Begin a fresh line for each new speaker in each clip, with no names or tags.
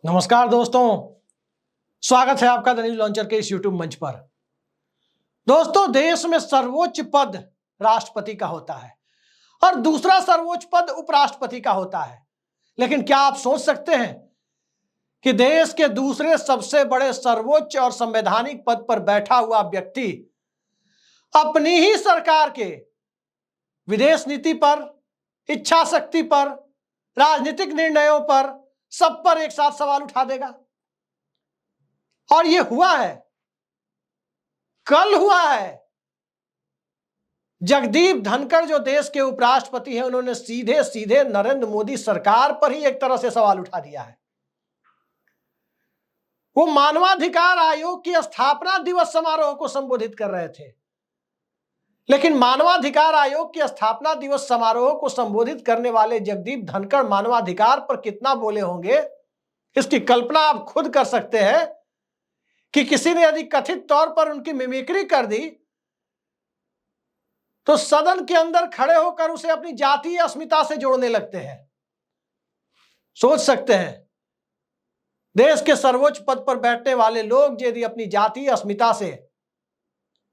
नमस्कार दोस्तों, स्वागत है आपका द न्यूज लॉन्चर के इस यूट्यूब मंच पर। दोस्तों, देश में सर्वोच्च पद राष्ट्रपति का होता है और दूसरा सर्वोच्च पद उपराष्ट्रपति का होता है। लेकिन क्या आप सोच सकते हैं कि देश के दूसरे सबसे बड़े सर्वोच्च और संवैधानिक पद पर बैठा हुआ व्यक्ति अपनी ही सरकार के विदेश नीति पर, इच्छा शक्ति पर, राजनीतिक निर्णयों पर, सब पर एक साथ सवाल उठा देगा? और ये हुआ है, कल हुआ है। जगदीप धनखड़ जो देश के उपराष्ट्रपति हैं, उन्होंने सीधे सीधे नरेंद्र मोदी सरकार पर ही एक तरह से सवाल उठा दिया है। वो मानवाधिकार आयोग की स्थापना दिवस समारोह को संबोधित कर रहे थे, लेकिन मानवाधिकार आयोग की स्थापना दिवस समारोह को संबोधित करने वाले जगदीप धनखड़ मानवाधिकार पर कितना बोले होंगे, इसकी कल्पना आप खुद कर सकते हैं कि किसी ने यदि कथित तौर पर उनकी मिमिक्री कर दी तो सदन के अंदर खड़े होकर उसे अपनी जातीय अस्मिता से जोड़ने लगते हैं। सोच सकते हैं, देश के सर्वोच्च पद पर बैठने वाले लोग यदि अपनी जातीय अस्मिता से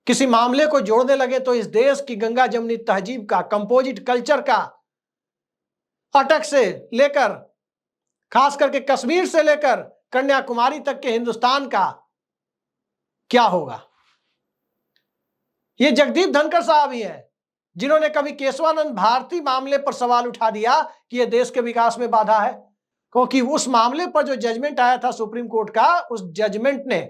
किसी मामले को जोड़ने लगे तो इस देश की गंगा जमुनी तहजीब का, कंपोजिट कल्चर का, अटक से लेकर खास करके कश्मीर से लेकर कन्याकुमारी तक के हिंदुस्तान का क्या होगा? ये जगदीप धनखड़ साहब ही हैं जिन्होंने कभी केशवानंद भारती मामले पर सवाल उठा दिया कि यह देश के विकास में बाधा है, क्योंकि उस मामले पर जो जजमेंट आया था सुप्रीम कोर्ट का, उस जजमेंट ने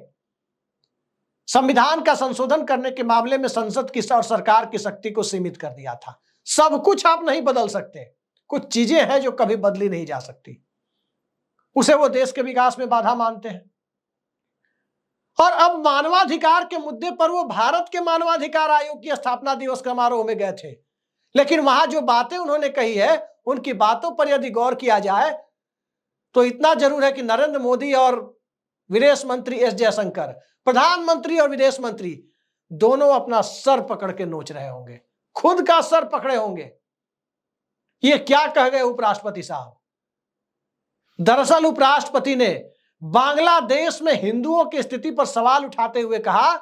संविधान का संशोधन करने के मामले में संसद की और सरकार की शक्ति को सीमित कर दिया था। सब कुछ आप नहीं बदल सकते, कुछ चीजें हैं जो कभी बदली नहीं जा सकती, उसे वो देश के विकास में बाधा मानते हैं। और अब मानवाधिकार के मुद्दे पर वो भारत के मानवाधिकार आयोग की स्थापना दिवस समारोह में गए थे, लेकिन वहां जो बातें उन्होंने कही है, उनकी बातों पर यदि गौर किया जाए तो इतना जरूर है कि नरेंद्र मोदी और विदेश मंत्री एस जयशंकर, प्रधानमंत्री और विदेश मंत्री, दोनों अपना सर पकड़ के नोच रहे होंगे, खुद का सर पकड़े होंगे। ये क्या कह गए उपराष्ट्रपति साहब? दरअसल उपराष्ट्रपति ने बांग्लादेश में हिंदुओं की स्थिति पर सवाल उठाते हुए कहा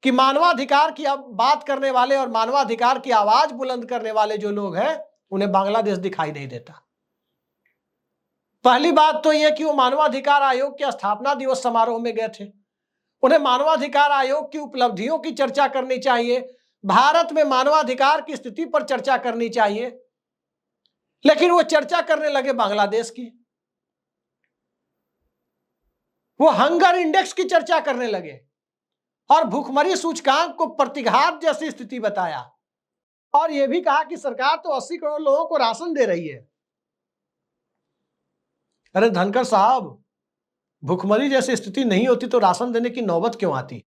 कि मानवाधिकार की बात करने वाले और मानवाधिकार की आवाज बुलंद करने वाले जो लोग हैं, उन्हें बांग्लादेश दिखाई नहीं देता। पहली बात तो यह कि वो मानवाधिकार आयोग के स्थापना दिवस समारोह में गए थे, उन्हें मानवाधिकार आयोग की उपलब्धियों की चर्चा करनी चाहिए, भारत में मानवाधिकार की स्थिति पर चर्चा करनी चाहिए, लेकिन वो चर्चा करने लगे बांग्लादेश की। वो हंगर इंडेक्स की चर्चा करने लगे और भूखमरी सूचकांक को प्रतिघात जैसी स्थिति बताया, और यह भी कहा कि सरकार तो 80 करोड़ लोगों को राशन दे रही है। अरे धनखड़ साहब, भूखमरी जैसी स्थिति नहीं होती तो राशन देने की नौबत क्यों आती?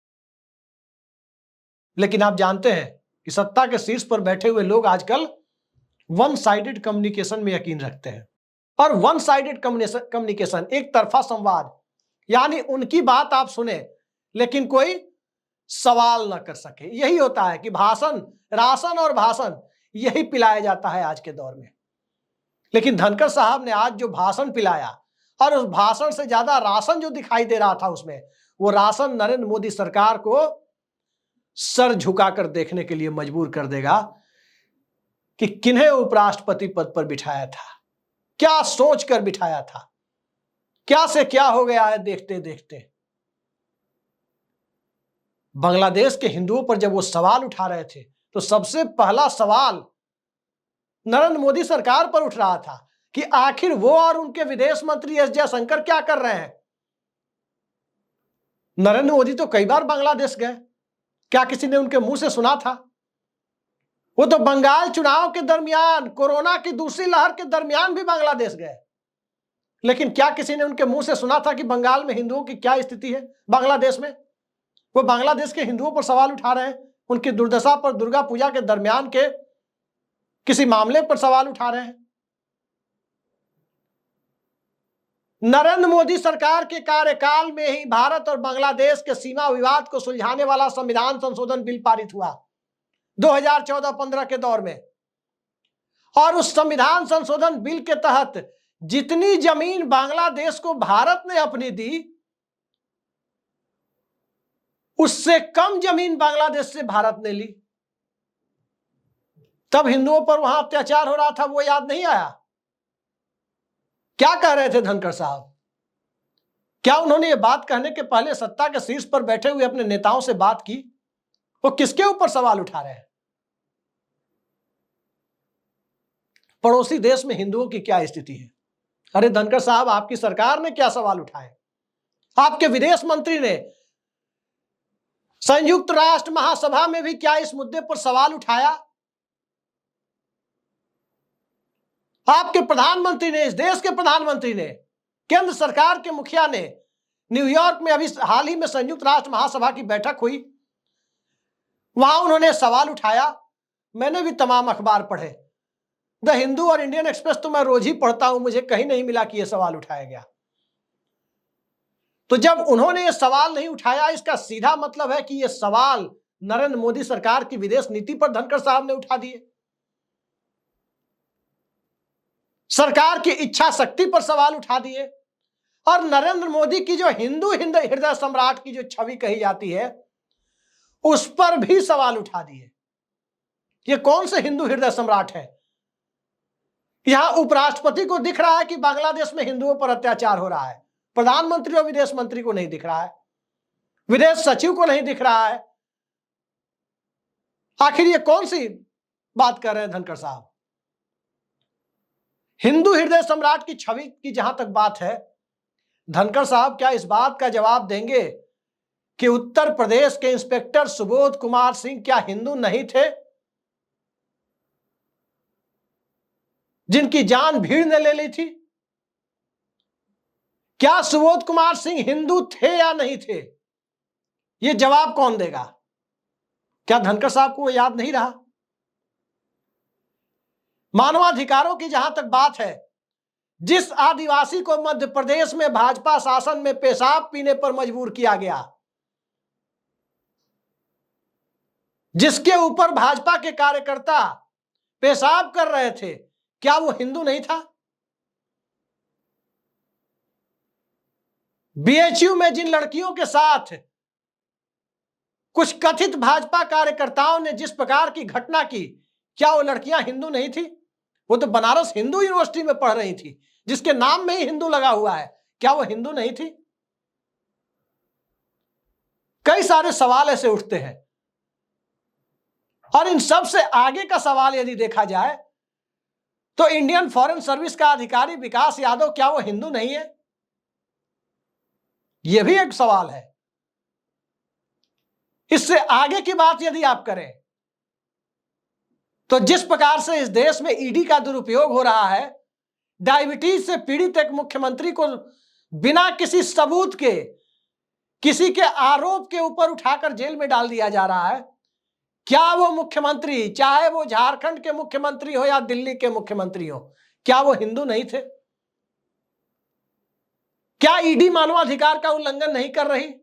लेकिन आप जानते हैं कि सत्ता के शीर्ष पर बैठे हुए लोग आजकल वन साइडेड कम्युनिकेशन में यकीन रखते हैं, और वन साइडेड कम्युनिकेशन, एक तरफा संवाद, यानी उनकी बात आप सुने लेकिन कोई सवाल ना कर सके, यही होता है कि भाषण, राशन और भाषण, यही पिलाया जाता है आज के दौर में। लेकिन धनखड़ साहब ने आज जो भाषण पिलाया, और उस भाषण से ज्यादा राशन जो दिखाई दे रहा था उसमें, वो राशन नरेंद्र मोदी सरकार को सर झुकाकर देखने के लिए मजबूर कर देगा कि किन्हें उपराष्ट्रपति पद पर बिठाया था, क्या सोचकर बिठाया था, क्या से क्या हो गया है देखते देखते। बांग्लादेश के हिंदुओं पर जब वो सवाल उठा रहे थे तो सबसे पहला सवाल नरेंद्र मोदी सरकार पर उठ रहा था कि आखिर वो और उनके विदेश मंत्री एस जयशंकर क्या कर रहे हैं। नरेंद्र मोदी तो कई बार बांग्लादेश गए, क्या किसी ने उनके मुंह से सुना था? वो तो बंगाल चुनाव के दरमियान, कोरोना की दूसरी लहर के दरमियान भी बांग्लादेश गए, लेकिन क्या किसी ने उनके मुंह से सुना था कि बंगाल में हिंदुओं की क्या स्थिति है? बांग्लादेश में वो बांग्लादेश के हिंदुओं पर सवाल उठा रहे हैं, उनकी दुर्दशा पर, दुर्गा पूजा के दरमियान के किसी मामले पर सवाल उठा रहे हैं। नरेंद्र मोदी सरकार के कार्यकाल में ही भारत और बांग्लादेश के सीमा विवाद को सुलझाने वाला संविधान संशोधन बिल पारित हुआ 2014-15 के दौर में, और उस संविधान संशोधन बिल के तहत जितनी जमीन बांग्लादेश को भारत ने अपनी दी, उससे कम जमीन बांग्लादेश से भारत ने ली। तब हिंदुओं पर वहां अत्याचार हो रहा था, वो याद नहीं आया? क्या कह रहे थे धनखड़ साहब? क्या उन्होंने ये बात कहने के पहले सत्ता के शीर्ष पर बैठे हुए अपने नेताओं से बात की? वो किसके ऊपर सवाल उठा रहे हैं? पड़ोसी देश में हिंदुओं की क्या स्थिति है? अरे धनखड़ साहब, आपकी सरकार ने क्या सवाल उठाए? आपके विदेश मंत्री ने संयुक्त राष्ट्र महासभा में भी क्या इस मुद्दे पर सवाल उठाया? आपके प्रधानमंत्री ने, इस देश के प्रधानमंत्री ने, केंद्र सरकार के मुखिया ने न्यूयॉर्क में अभी हाल ही में संयुक्त राष्ट्र महासभा की बैठक हुई, वहां उन्होंने सवाल उठाया। मैंने भी तमाम अखबार पढ़े, द हिंदू और इंडियन एक्सप्रेस तो मैं रोज ही पढ़ता हूं, मुझे कहीं नहीं मिला कि यह सवाल उठाया गया। तो जब उन्होंने यह सवाल नहीं उठाया, इसका सीधा मतलब है कि यह सवाल नरेंद्र मोदी सरकार की विदेश नीति पर धनखड़ साहब ने उठा दिए, सरकार की इच्छा शक्ति पर सवाल उठा दिए, और नरेंद्र मोदी की जो हिंदू हृदय सम्राट की जो छवि कही जाती है, उस पर भी सवाल उठा दिए। ये कौन से हिंदू हृदय सम्राट है? यहां उपराष्ट्रपति को दिख रहा है कि बांग्लादेश में हिंदुओं पर अत्याचार हो रहा है, प्रधानमंत्री और विदेश मंत्री को नहीं दिख रहा है, विदेश सचिव को नहीं दिख रहा है। आखिर ये कौन सी बात कर रहे हैं धनखड़ साहब? हिंदू हृदय सम्राट की छवि की जहां तक बात है, धनखड़ साहब क्या इस बात का जवाब देंगे कि उत्तर प्रदेश के इंस्पेक्टर सुबोध कुमार सिंह क्या हिंदू नहीं थे, जिनकी जान भीड़ ने ले ली थी? क्या सुबोध कुमार सिंह हिंदू थे या नहीं थे? यह जवाब कौन देगा? क्या धनखड़ साहब को वो याद नहीं रहा? मानवाधिकारों की जहां तक बात है, जिस आदिवासी को मध्य प्रदेश में भाजपा शासन में पेशाब पीने पर मजबूर किया गया, जिसके ऊपर भाजपा के कार्यकर्ता पेशाब कर रहे थे, क्या वो हिंदू नहीं था? बीएचयू में जिन लड़कियों के साथ कुछ कथित भाजपा कार्यकर्ताओं ने जिस प्रकार की घटना की, क्या वो लड़कियां हिंदू नहीं थी? वो तो बनारस हिंदू यूनिवर्सिटी में पढ़ रही थी, जिसके नाम में ही हिंदू लगा हुआ है। क्या वो हिंदू नहीं थी? कई सारे सवाल ऐसे उठते हैं, और इन सब से आगे का सवाल यदि देखा जाए तो इंडियन फॉरेन सर्विस का अधिकारी विकास यादव, क्या वो हिंदू नहीं है? यह भी एक सवाल है। इससे आगे की बात यदि आप करें तो जिस प्रकार से इस देश में ईडी का दुरुपयोग हो रहा है, डायबिटीज से पीड़ित एक मुख्यमंत्री को बिना किसी सबूत के, किसी के आरोप के ऊपर उठाकर जेल में डाल दिया जा रहा है, क्या वो मुख्यमंत्री, चाहे वो झारखंड के मुख्यमंत्री हो या दिल्ली के मुख्यमंत्री हो, क्या वो हिंदू नहीं थे? क्या ईडी मानवाधिकार का उल्लंघन नहीं कर रही?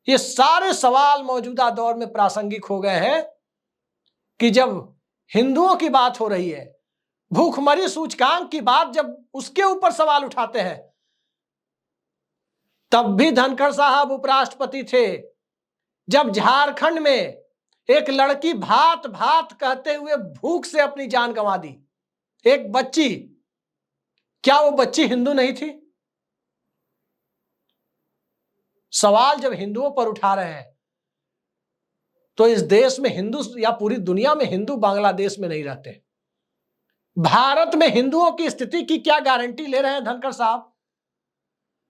ये सारे सवाल मौजूदा दौर में प्रासंगिक हो गए हैं कि जब हिंदुओं की बात हो रही है, भूखमरी सूचकांक की बात जब उसके ऊपर सवाल उठाते हैं, तब भी धनखड़ साहब उपराष्ट्रपति थे जब झारखंड में एक लड़की भात भात कहते हुए भूख से अपनी जान गंवा दी, एक बच्ची। क्या वो बच्ची हिंदू नहीं थी? सवाल जब हिंदुओं पर उठा रहे हैं तो इस देश में हिंदू या पूरी दुनिया में हिंदू बांग्लादेश में नहीं रहते। भारत में हिंदुओं की स्थिति की क्या गारंटी ले रहे हैं धनखड़ साहब?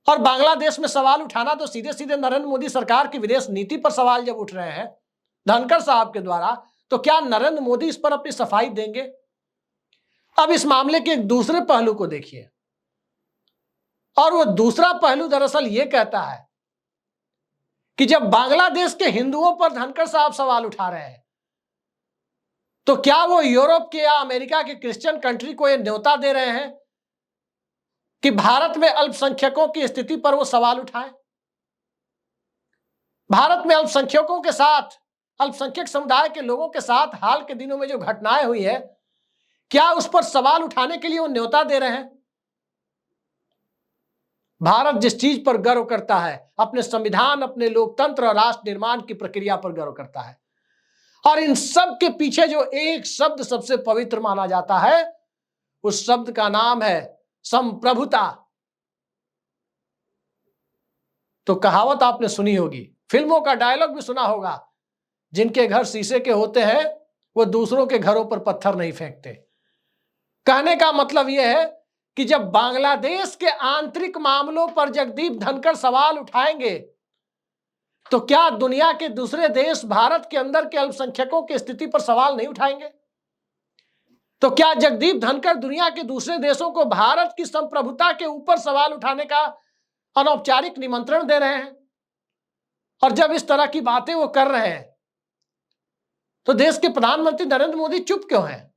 और बांग्लादेश में सवाल उठाना तो सीधे सीधे नरेंद्र मोदी सरकार की विदेश नीति पर सवाल जब उठ रहे हैं धनखड़ साहब के द्वारा, तो क्या नरेंद्र मोदी इस पर अपनी सफाई देंगे? अब इस मामले के एक दूसरे पहलू को देखिए, और वो दूसरा पहलू दरअसल ये कहता है कि जब बांग्लादेश के हिंदुओं पर धनखड़ साहब सवाल उठा रहे हैं, तो क्या वो यूरोप के या अमेरिका के क्रिश्चियन कंट्री को ये न्योता दे रहे हैं कि भारत में अल्पसंख्यकों की स्थिति पर वो सवाल उठाएं? भारत में अल्पसंख्यकों के साथ, अल्पसंख्यक समुदाय के लोगों के साथ हाल के दिनों में जो घटनाएं हुई है, क्या उस पर सवाल उठाने के लिए वो न्योता दे रहे हैं? भारत जिस चीज पर गर्व करता है, अपने संविधान, अपने लोकतंत्र और राष्ट्र निर्माण की प्रक्रिया पर गर्व करता है, और इन सब के पीछे जो एक शब्द सबसे पवित्र माना जाता है, उस शब्द का नाम है संप्रभुता। तो कहावत आपने सुनी होगी, फिल्मों का डायलॉग भी सुना होगा, जिनके घर शीशे के होते हैं वो दूसरों के घरों पर पत्थर नहीं फेंकते। कहने का मतलब यह है कि जब बांग्लादेश के आंतरिक मामलों पर जगदीप धनखड़ सवाल उठाएंगे, तो क्या दुनिया के दूसरे देश भारत के अंदर के अल्पसंख्यकों की स्थिति पर सवाल नहीं उठाएंगे? तो क्या जगदीप धनखड़ दुनिया के दूसरे देशों को भारत की संप्रभुता के ऊपर सवाल उठाने का अनौपचारिक निमंत्रण दे रहे हैं? और जब इस तरह की बातें वो कर रहे हैं, तो देश के प्रधानमंत्री नरेंद्र मोदी चुप क्यों हैं?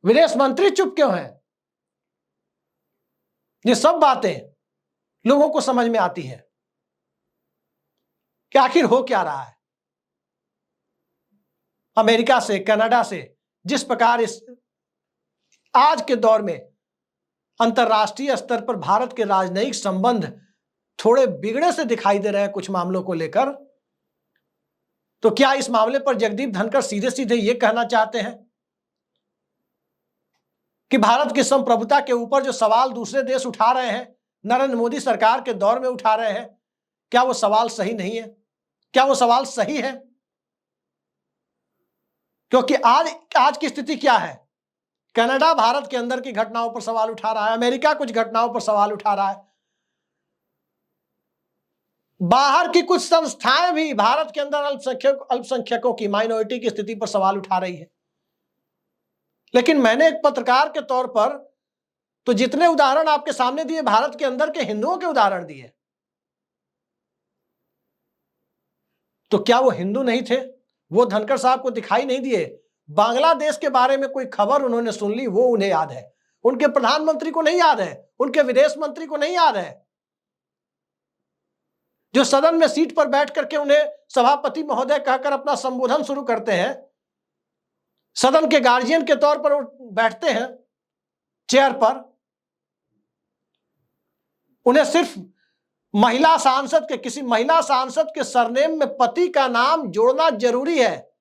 विदेश मंत्री चुप क्यों हैं? ये सब बातें लोगों को समझ में आती हैं कि आखिर हो क्या रहा है। अमेरिका से, कनाडा से जिस प्रकार इस आज के दौर में अंतर्राष्ट्रीय स्तर पर भारत के राजनयिक संबंध थोड़े बिगड़े से दिखाई दे रहे हैं कुछ मामलों को लेकर, तो क्या इस मामले पर जगदीप धनखड़ सीधे सीधे ये कहना चाहते हैं कि भारत की संप्रभुता के ऊपर जो सवाल दूसरे देश उठा रहे हैं, नरेंद्र मोदी सरकार के दौर में उठा रहे हैं, क्या वो सवाल सही नहीं है? क्या वो सवाल सही है? क्योंकि आज की स्थिति क्या है? कनाडा भारत के अंदर की घटनाओं पर सवाल उठा रहा है, अमेरिका कुछ घटनाओं पर सवाल उठा रहा है, बाहर की कुछ संस्थाएं भी भारत के अंदर अल्पसंख्यकों की, माइनॉरिटी की स्थिति पर सवाल उठा रही है। लेकिन मैंने एक पत्रकार के तौर पर तो जितने उदाहरण आपके सामने दिए, भारत के अंदर के हिंदुओं के उदाहरण दिए, तो क्या वो हिंदू नहीं थे? वो धनखड़ साहब को दिखाई नहीं दिए? बांग्लादेश के बारे में कोई खबर उन्होंने सुन ली, वो उन्हें याद है, उनके प्रधानमंत्री को नहीं याद है, उनके विदेश मंत्री को नहीं याद है, जो सदन में सीट पर बैठ करके उन्हें सभापति महोदय कहकर अपना संबोधन शुरू करते हैं, सदन के गार्जियन के तौर पर बैठते हैं चेयर पर, उन्हें सिर्फ महिला सांसद के, किसी महिला सांसद के सरनेम में पति का नाम जोड़ना जरूरी है,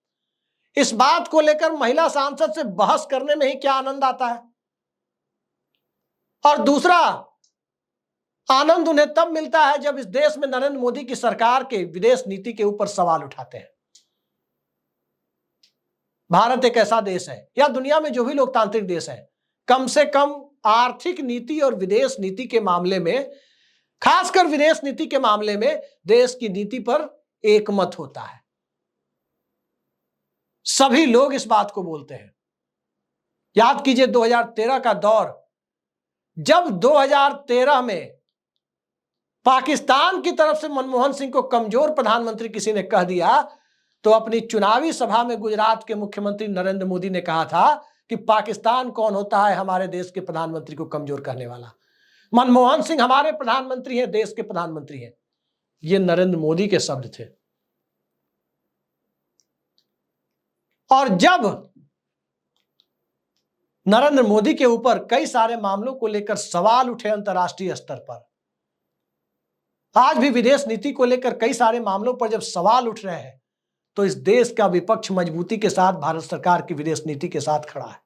इस बात को लेकर महिला सांसद से बहस करने में ही क्या आनंद आता है। और दूसरा आनंद उन्हें तब मिलता है जब इस देश में नरेंद्र मोदी की सरकार के विदेश नीति के ऊपर सवाल उठाते हैं। भारत एक ऐसा देश है, या दुनिया में जो भी लोकतांत्रिक देश है, कम से कम आर्थिक नीति और विदेश नीति के मामले में, खासकर विदेश नीति के मामले में देश की नीति पर एकमत होता है। सभी लोग इस बात को बोलते हैं। याद कीजिए 2013 का दौर, जब 2013 में पाकिस्तान की तरफ से मनमोहन सिंह को कमजोर प्रधानमंत्री किसी ने कह दिया, तो अपनी चुनावी सभा में गुजरात के मुख्यमंत्री नरेंद्र मोदी ने कहा था कि पाकिस्तान कौन होता है हमारे देश के प्रधानमंत्री को कमजोर करने वाला? मनमोहन सिंह हमारे प्रधानमंत्री हैं, देश के प्रधानमंत्री हैं। ये नरेंद्र मोदी के शब्द थे। और जब नरेंद्र मोदी के ऊपर कई सारे मामलों को लेकर सवाल उठे अंतर्राष्ट्रीय स्तर पर, आज भी विदेश नीति को लेकर कई सारे मामलों पर जब सवाल उठ रहे हैं, तो इस देश का विपक्ष मजबूती के साथ भारत सरकार की विदेश नीति के साथ खड़ा है।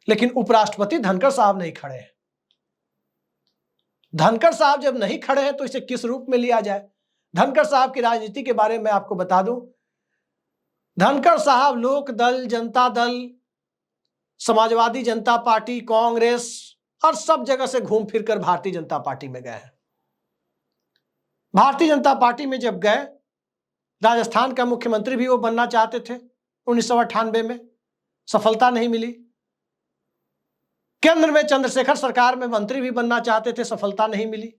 लेकिन उपराष्ट्रपति धनखड़ साहब नहीं खड़े हैं। धनखड़ साहब जब नहीं खड़े हैं तो इसे किस रूप में लिया जाए? धनखड़ साहब की राजनीति के बारे में आपको बता दूं, धनखड़ साहब लोक दल, जनता दल, समाजवादी जनता पार्टी, कांग्रेस और सब जगह से घूम फिरकर भारतीय जनता पार्टी में गए हैं। भारतीय जनता पार्टी में जब गए, राजस्थान का मुख्यमंत्री भी वो बनना चाहते थे 1998 में, सफलता नहीं मिली। केंद्र में चंद्रशेखर सरकार में मंत्री भी बनना चाहते थे, सफलता नहीं मिली।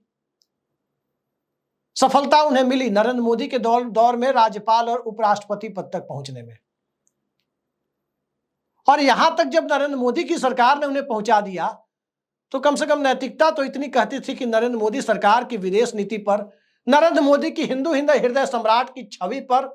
सफलता उन्हें मिली नरेंद्र मोदी के दौर में राज्यपाल और उपराष्ट्रपति पद तक पहुंचने में। और यहां तक जब नरेंद्र मोदी की सरकार ने उन्हें पहुंचा दिया, तो कम से कम नैतिकता तो इतनी कहती थी कि नरेंद्र मोदी सरकार की विदेश नीति पर, नरेंद्र मोदी की हिंदू हृदय सम्राट की छवि पर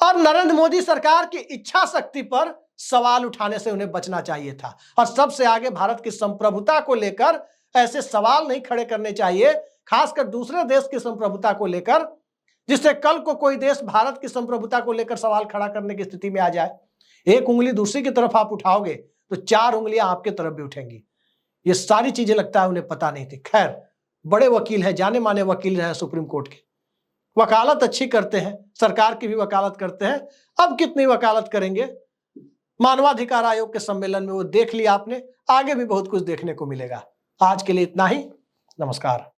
और नरेंद्र मोदी सरकार की इच्छा शक्ति पर सवाल उठाने से उन्हें बचना चाहिए था। और सबसे आगे भारत की संप्रभुता को लेकर ऐसे सवाल नहीं खड़े करने चाहिए, खासकर दूसरे देश की संप्रभुता को लेकर, जिससे कल को कोई देश भारत की संप्रभुता को लेकर सवाल खड़ा करने की स्थिति में आ जाए। एक उंगली दूसरी की तरफ आप उठाओगे तो 4 उंगलियां आपके तरफ भी उठेंगी। ये सारी चीजें लगता है उन्हें पता नहीं थी। खैर, बड़े वकील हैं, जाने माने वकील रहे सुप्रीम कोर्ट के, वकालत अच्छी करते हैं, सरकार की भी वकालत करते हैं। अब कितनी वकालत करेंगे, मानवाधिकार आयोग के सम्मेलन में वो देख लिया आपने, आगे भी बहुत कुछ देखने को मिलेगा। आज के लिए इतना ही, नमस्कार।